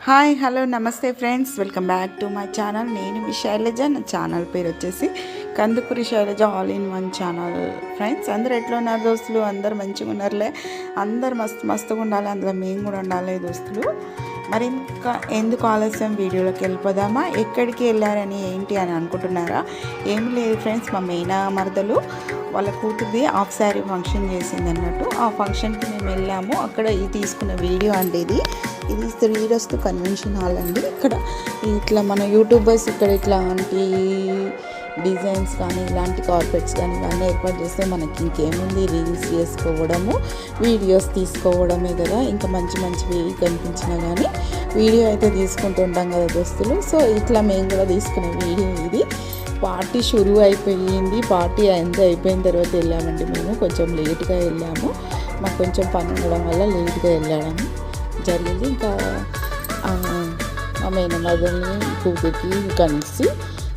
Hi hello నమస్తే friends, welcome back to my channel. నేను మీ శైలజ. నా ఛానల్ పేరు వచ్చేసి Kandukuri Shailaja all in one channel. Friends అందరు ఎట్లా ఉన్నారు దోస్తులు? అందరు మంచిగా ఉన్నారులే. అందరు మస్తుగా ఉండాలి, అందులో మేము కూడా ఉండాలి దోస్తులు. మరి ఇంకా ఎందుకు ఆలస్యం, వీడియోలోకి వెళ్ళిపోదామా? ఎక్కడికి వెళ్ళారని ఏంటి అని అనుకుంటున్నారా? ఏమి లేదు ఫ్రెండ్స్, మా మెయినా మరదలు వాళ్ళ కూతురిది హాఫ్ శారీ ఫంక్షన్ చేసింది అన్నట్టు. ఆ ఫంక్షన్కి మేము వెళ్ళాము. అక్కడ ఈ తీసుకున్న వీడియో అండి ఇది శ్రీరస్తు కన్వెన్షన్ హాల్ అండి. ఇక్కడ ఇట్లా మన యూట్యూబర్స్ ఇక్కడ ఇట్లాంటి డిజైన్స్ కానీ ఇలాంటి కార్పెట్స్ కానీ ఇవన్నీ ఏర్పాటు చేస్తే మనకి ఇంకేముంది, రీల్స్ చేసుకోవడము, వీడియోస్ తీసుకోవడమే కదా. ఇంకా మంచివి కనిపించినా కానీ వీడియో అయితే తీసుకుంటుంటాం కదా దోస్తులు. సో ఇట్లా మేము కూడా తీసుకునే వీడియో ఇది. పార్టీ షురూ అయిపోయింది. పార్టీ అంతా అయిపోయిన తర్వాత వెళ్ళామండి. మేము కొంచెం లేట్గా వెళ్ళాము, మాకు కొంచెం పని ఉండడం వల్ల లేట్గా వెళ్ళడం జరిగింది. ఇంకా మా మేనమదల్ని కూతురికి కలిసి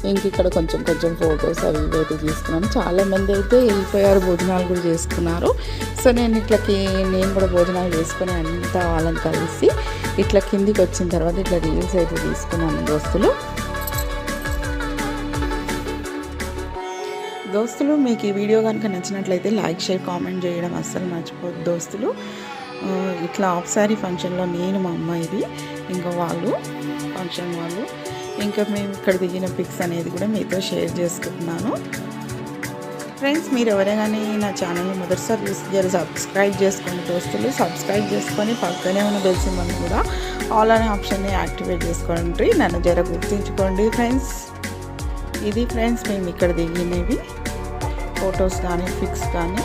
ఇంక ఇక్కడ కొంచెం ఫొటోస్ అవి అయితే తీసుకున్నాను. చాలామంది అయితే వెళ్ళిపోయారు, భోజనాలు కూడా చేసుకున్నారు. సో నేను కూడా భోజనాలు చేసుకొని అంతా వాళ్ళని కలిసి ఇట్లా కిందికి వచ్చిన తర్వాత ఇట్లా రీల్స్ అయితే తీసుకున్నాను దోస్తులు. మీకు ఈ వీడియో కనుక నచ్చినట్లయితే లైక్, షేర్, కామెంట్ చేయడం అస్సలు మర్చిపోద్దు దోస్తులు. ఇట్లా హాఫ్ శారీ ఫంక్షన్లో నేను, మా అమ్మాయిది, ఇంకా ఫంక్షన్ వాళ్ళు, ఇంకా మేము ఇక్కడ దిగిన పిక్స్ అనేది కూడా మీతో షేర్ చేసుకుంటున్నాను. ఫ్రెండ్స్ మీరు ఎవరైనా నా ఛానల్ని మొదటిసారి చూసి సబ్స్క్రైబ్ చేసుకోండి దోస్తులు. సబ్స్క్రైబ్ చేసుకొని పక్కనే ఉన్న బెల్ సింబల్ కూడా ఆల్ అనే ఆప్షన్ని యాక్టివేట్ చేసుకోండి. నన్ను గుర్తుంచుకోండి ఫ్రెండ్స్. ఇది ఫ్రెండ్స్ మేము ఇక్కడ దిగినవి ఫొటోస్ కానీ పిక్స్ కానీ.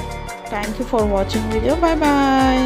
Thank you for watching video. Bye bye.